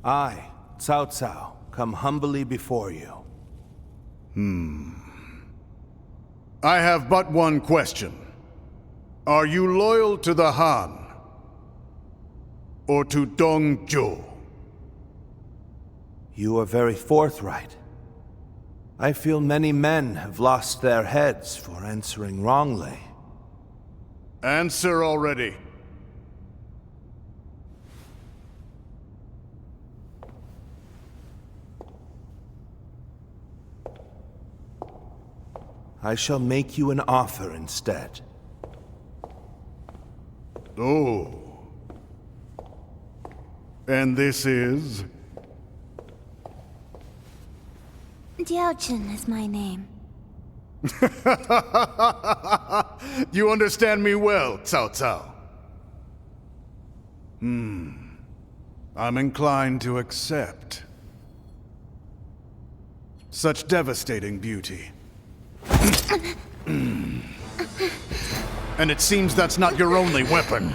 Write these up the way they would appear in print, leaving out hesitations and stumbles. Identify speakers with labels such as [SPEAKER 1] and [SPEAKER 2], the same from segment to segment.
[SPEAKER 1] I, Cao Cao, come humbly before you.
[SPEAKER 2] I have but one question. Are you loyal to the Han? Or to Dong Zhuo?
[SPEAKER 1] You are very forthright. I feel many men have lost their heads for answering wrongly.
[SPEAKER 2] Answer already.
[SPEAKER 1] I shall make you an offer instead.
[SPEAKER 2] Oh. And this is?
[SPEAKER 3] Diaojun is my name.
[SPEAKER 2] You understand me well, Cao Cao. I'm inclined to accept. Such devastating beauty. And it seems that's not your only weapon.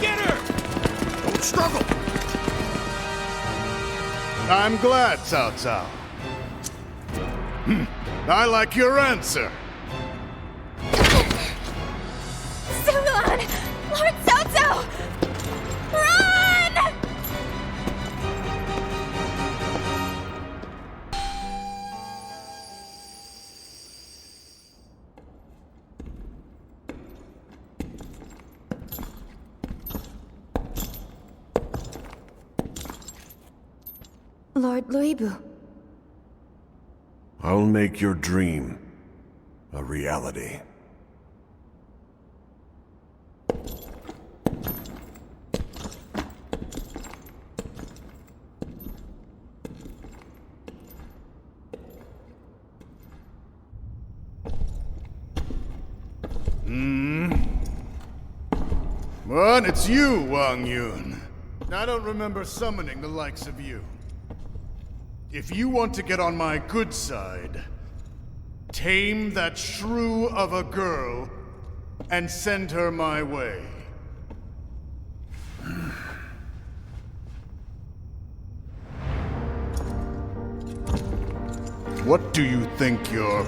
[SPEAKER 4] Get her! Don't struggle!
[SPEAKER 2] I'm glad, Cao Cao. I like your answer.
[SPEAKER 3] Suluan! Lord Cao Cao! Run! Lord Luibu.
[SPEAKER 4] I'll make your dream a reality.
[SPEAKER 2] What? It's you, Wang Yun. I don't remember summoning the likes of you. If you want to get on my good side, tame that shrew of a girl and send her my way. What do you think you're...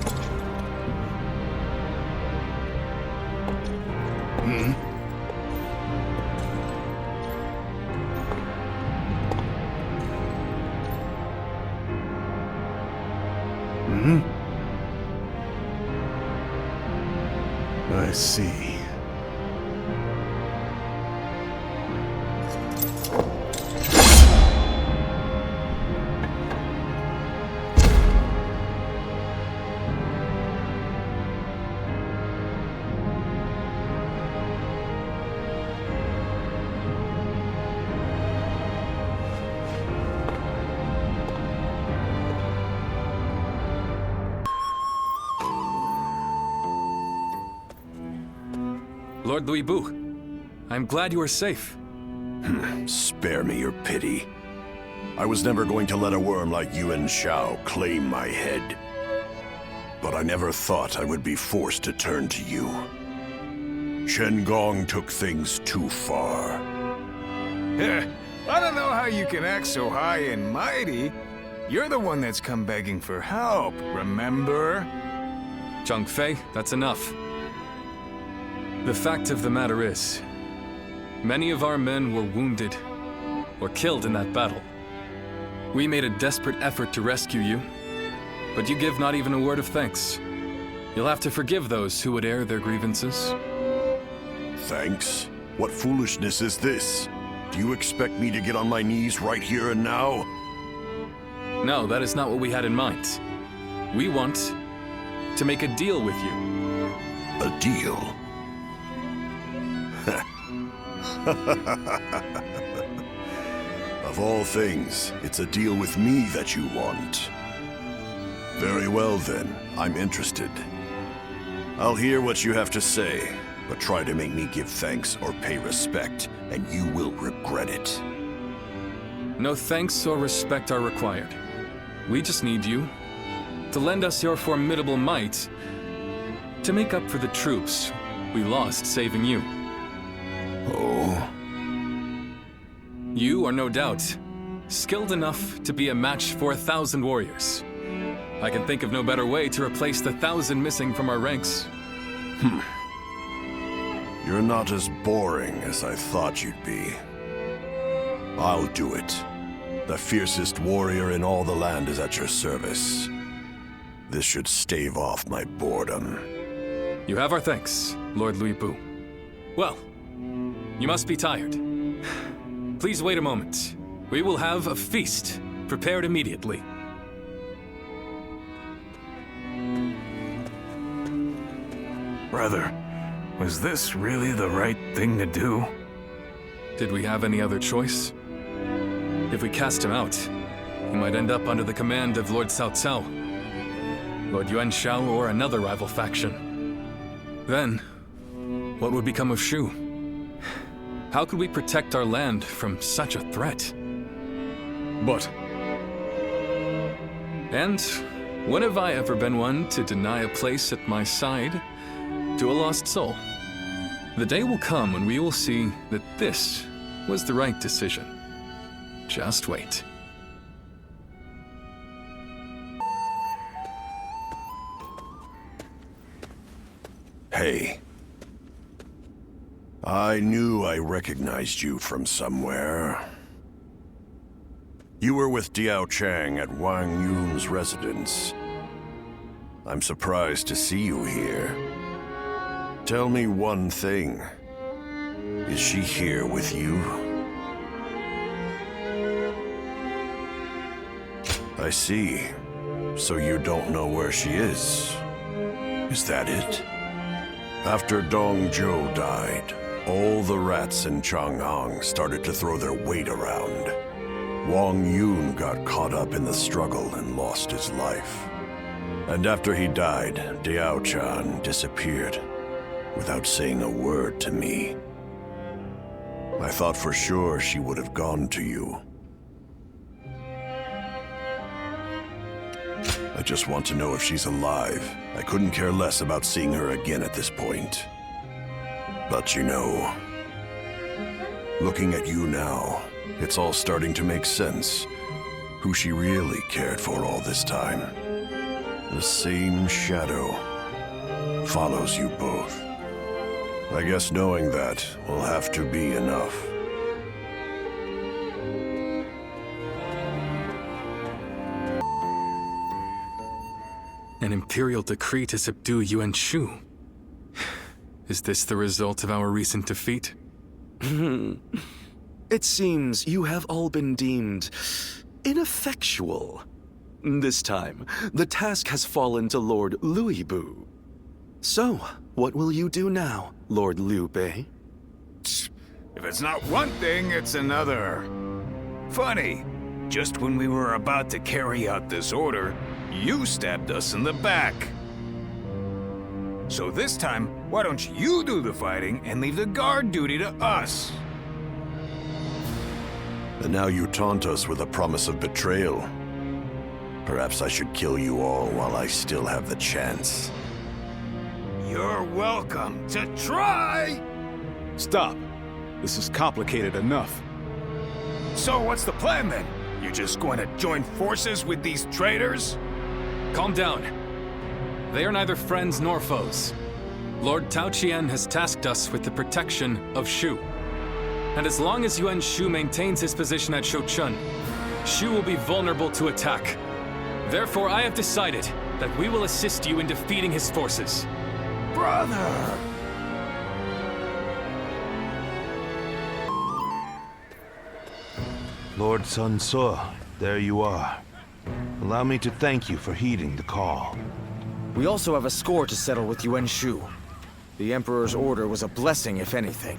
[SPEAKER 2] I see.
[SPEAKER 5] Lord Luibu, I'm glad you are safe.
[SPEAKER 4] Spare me your pity. I was never going to let a worm like Yuan Shao claim my head. But I never thought I would be forced to turn to you. Shen Gong took things too far.
[SPEAKER 6] I don't know how you can act so high and mighty. You're the one that's come begging for help, remember?
[SPEAKER 5] Zhang Fei, that's enough. The fact of the matter is, many of our men were wounded or killed in that battle. We made a desperate effort to rescue you, but you give not even a word of thanks. You'll have to forgive those who would air their grievances.
[SPEAKER 4] Thanks? What foolishness is this? Do you expect me to get on my knees right here and now?
[SPEAKER 5] No, that is not what we had in mind. We want to make a deal with you.
[SPEAKER 4] A deal? Of all things, it's a deal with me that you want. Very well then, I'm interested. I'll hear what you have to say, but try to make me give thanks or pay respect, and you will regret it.
[SPEAKER 5] No thanks or respect are required. We just need you to lend us your formidable might to make up for the troops we lost saving you.
[SPEAKER 4] Oh?
[SPEAKER 5] You are no doubt skilled enough to be a match for 1,000 warriors. I can think of no better way to replace the 1,000 missing from our ranks.
[SPEAKER 4] You're not as boring as I thought you'd be. I'll do it. The fiercest warrior in all the land is at your service. This should stave off my boredom.
[SPEAKER 5] You have our thanks, Lord Louis Bu. Well, you must be tired. Please wait a moment. We will have a feast prepared immediately.
[SPEAKER 6] Brother, was this really the right thing to do?
[SPEAKER 5] Did we have any other choice? If we cast him out, he might end up under the command of Lord Cao Cao, Lord Yuan Shao, or another rival faction. Then, what would become of Shu? How could we protect our land from such a threat? And when have I ever been one to deny a place at my side to a lost soul? The day will come when we will see that this was the right decision. Just wait.
[SPEAKER 4] Hey. I knew I recognized you from somewhere. You were with Diao Chang at Wang Yun's residence. I'm surprised to see you here. Tell me one thing. Is she here with you? I see. So you don't know where she is. Is that it? After Dong Zhou died, all the rats in Chang'an started to throw their weight around. Wang Yun got caught up in the struggle and lost his life. And after he died, Diao Chan disappeared without saying a word to me. I thought for sure she would have gone to you. I just want to know if she's alive. I couldn't care less about seeing her again at this point. But you know, looking at you now, it's all starting to make sense. Who she really cared for all this time. The same shadow follows you both. I guess knowing that will have to be enough.
[SPEAKER 5] An imperial decree to subdue Yuan Shu. Is this the result of our recent defeat?
[SPEAKER 7] It seems you have all been deemed ineffectual. This time, the task has fallen to Lord Louis Bu. So, what will you do now, Lord Liu Bei?
[SPEAKER 6] If it's not one thing, it's another. Funny, just when we were about to carry out this order, you stabbed us in the back. So this time, why don't you do the fighting and leave the guard duty to us?
[SPEAKER 4] And now you taunt us with a promise of betrayal. Perhaps I should kill you all while I still have the chance.
[SPEAKER 6] You're welcome to try!
[SPEAKER 8] Stop. This is complicated enough.
[SPEAKER 6] So what's the plan then? You just going to join forces with these traitors?
[SPEAKER 5] Calm down. They are neither friends nor foes. Lord Tao Qian has tasked us with the protection of Shu. And as long as Yuan Shu maintains his position at Shouchun, Shu will be vulnerable to attack. Therefore, I have decided that we will assist you in defeating his forces.
[SPEAKER 6] Brother!
[SPEAKER 1] Lord Sun Ce, there you are. Allow me to thank you for heeding the call.
[SPEAKER 9] We also have a score to settle with Yuan Shu. The Emperor's order was a blessing, if anything.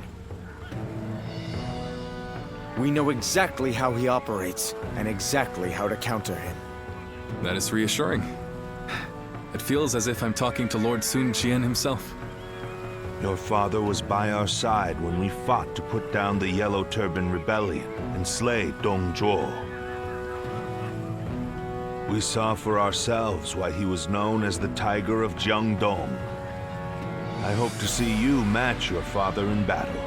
[SPEAKER 9] We know exactly how he operates, and exactly how to counter him.
[SPEAKER 5] That is reassuring. It feels as if I'm talking to Lord Sun Jian himself.
[SPEAKER 1] Your father was by our side when we fought to put down the Yellow Turban Rebellion and slay Dong Zhuo. We saw for ourselves why he was known as the Tiger of Jiangdong. I hope to see you match your father in battle.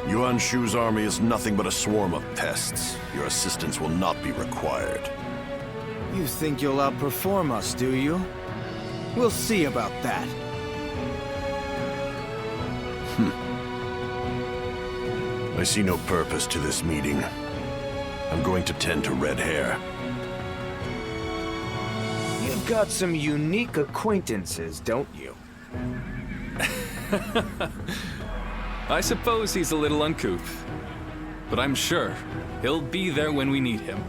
[SPEAKER 4] Yuan Shu's army is nothing but a swarm of pests. Your assistance will not be required.
[SPEAKER 9] You think you'll outperform us, do you? We'll see about that.
[SPEAKER 4] I see no purpose to this meeting. I'm going to tend to red hair.
[SPEAKER 9] You've got some unique acquaintances, don't you?
[SPEAKER 5] I suppose he's a little uncouth, but I'm sure he'll be there when we need him.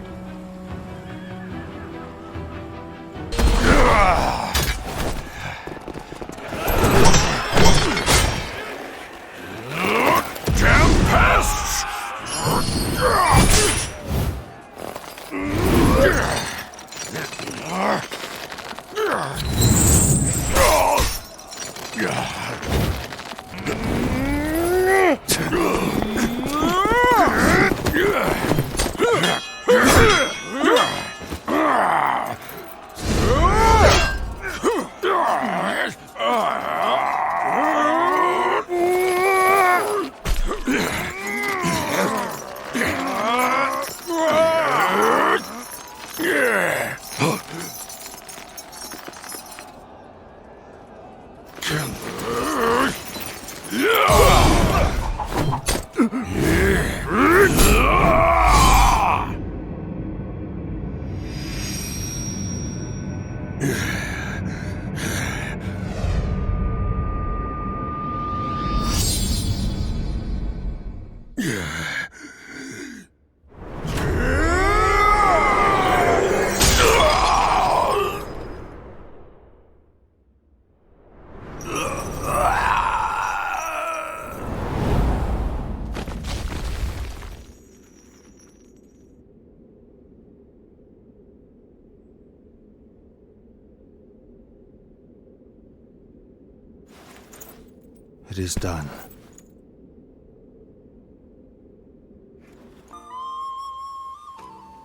[SPEAKER 1] It is done.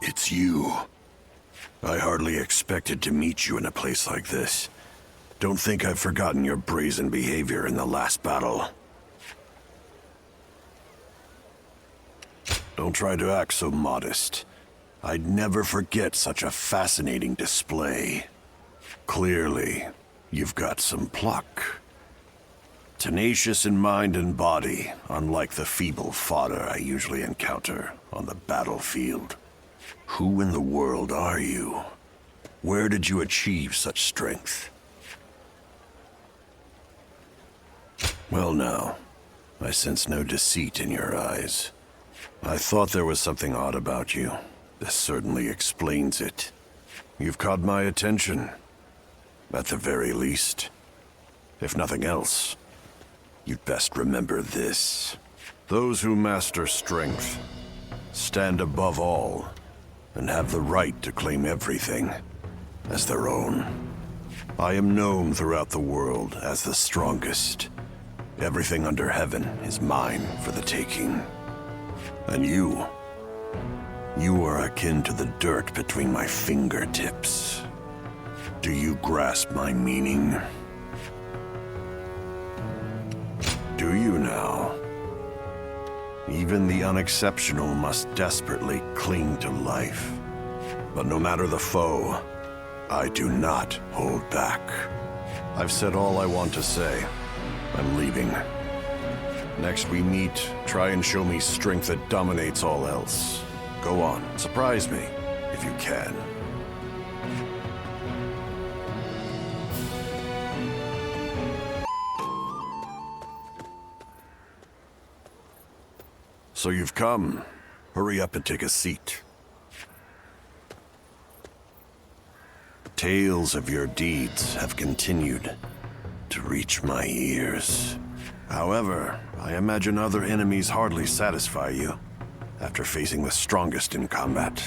[SPEAKER 4] It's you. I hardly expected to meet you in a place like this. Don't think I've forgotten your brazen behavior in the last battle. Don't try to act so modest. I'd never forget such a fascinating display. Clearly, you've got some pluck. Tenacious in mind and body, unlike the feeble fodder I usually encounter on the battlefield. Who in the world are you? Where did you achieve such strength? Well now, I sense no deceit in your eyes. I thought there was something odd about you. This certainly explains it. You've caught my attention, at the very least. If nothing else, you'd best remember this. Those who master strength stand above all and have the right to claim everything as their own. I am known throughout the world as the strongest. Everything under heaven is mine for the taking. And you are akin to the dirt between my fingertips. Do you grasp my meaning? Do you now? Even the unexceptional must desperately cling to life. But no matter the foe, I do not hold back. I've said all I want to say. I'm leaving. Next we meet, try and show me strength that dominates all else. Go on, surprise me, if you can. So you've come. Hurry up and take a seat. Tales of your deeds have continued to reach my ears. However, I imagine other enemies hardly satisfy you. after facing the strongest in combat.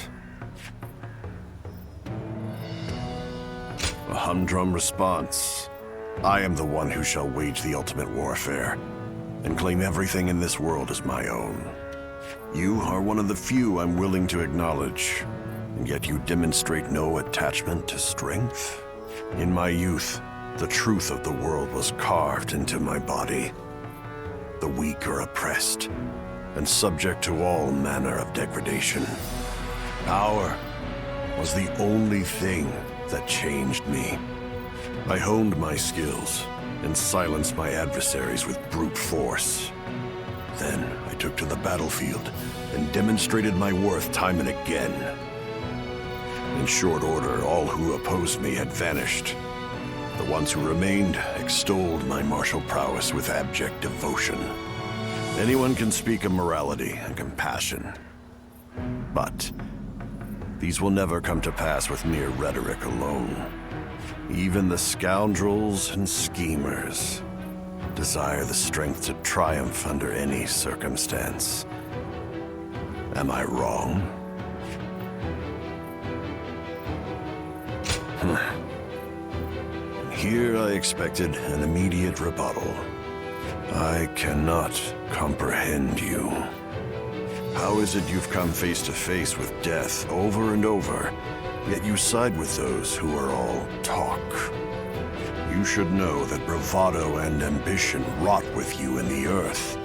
[SPEAKER 4] A humdrum response. I am the one who shall wage the ultimate warfare, and claim everything in this world as my own. You are one of the few I'm willing to acknowledge, and yet you demonstrate no attachment to strength. In my youth, the truth of the world was carved into my body. The weak are oppressed, and subject to all manner of degradation. Power was the only thing that changed me. I honed my skills and silenced my adversaries with brute force. Then I took to the battlefield and demonstrated my worth time and again. In short order, all who opposed me had vanished. The ones who remained extolled my martial prowess with abject devotion. Anyone can speak of morality and compassion, but these will never come to pass with mere rhetoric alone. Even the scoundrels and schemers desire the strength to triumph under any circumstance. Am I wrong? Here I expected an immediate rebuttal. I cannot comprehend you. How is it you've come face to face with death over and over, yet you side with those who are all talk? You should know that bravado and ambition rot with you in the earth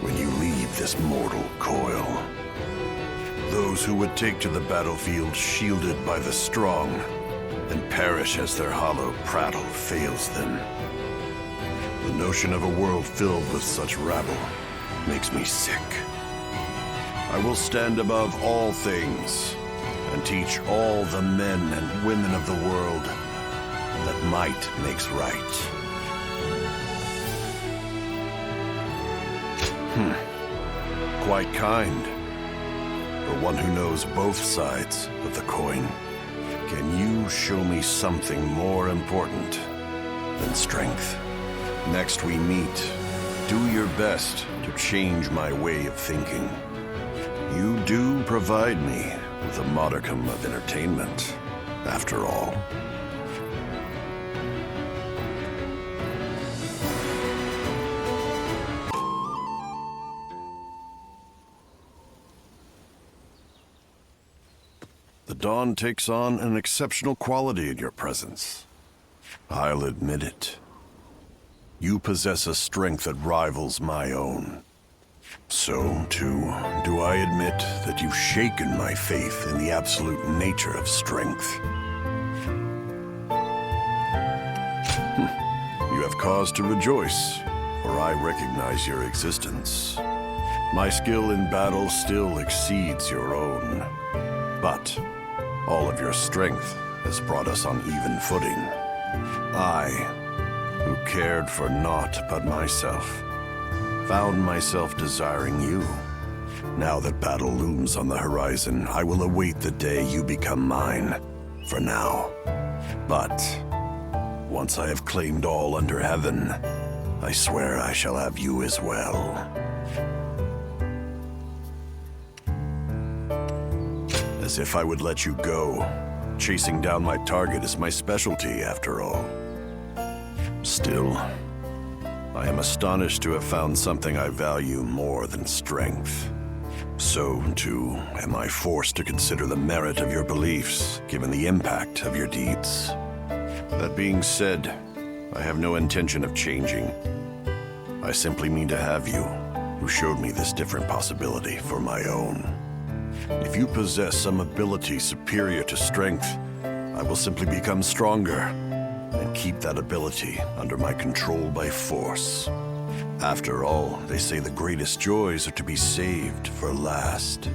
[SPEAKER 4] when you leave this mortal coil. Those who would take to the battlefield shielded by the strong and perish as their hollow prattle fails them. The notion of a world filled with such rabble makes me sick. I will stand above all things and teach all the men and women of the world that might makes right. Quite kind. For one who knows both sides of the coin. Can you show me something more important than strength? Next we meet, do your best to change my way of thinking. You do provide me with a modicum of entertainment, after all. The dawn takes on an exceptional quality in your presence. I'll admit it. You possess a strength that rivals my own. So, too, do I admit that you've shaken my faith in the absolute nature of strength. You have cause to rejoice, for I recognize your existence. My skill in battle still exceeds your own, but all of your strength has brought us on even footing. I, who cared for naught but myself, found myself desiring you. Now that battle looms on the horizon, I will await the day you become mine, for now. But once I have claimed all under heaven, I swear I shall have you as well. As if I would let you go. Chasing down my target is my specialty, after all. Still, I am astonished to have found something I value more than strength. So, too, am I forced to consider the merit of your beliefs, given the impact of your deeds. That being said, I have no intention of changing. I simply mean to have you, who showed me this different possibility, for my own. If you possess some ability superior to strength, I will simply become stronger and keep that ability under my control by force. After all, they say the greatest joys are to be saved for last.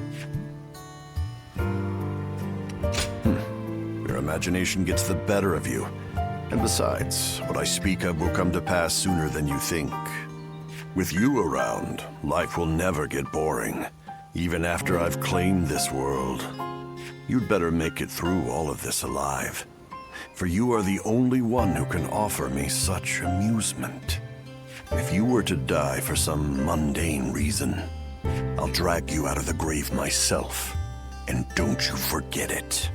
[SPEAKER 4] Your imagination gets the better of you. And besides, what I speak of will come to pass sooner than you think. With you around, life will never get boring. Even after I've claimed this world, you'd better make it through all of this alive. For you are the only one who can offer me such amusement. If you were to die for some mundane reason, I'll drag you out of the grave myself. And don't you forget it.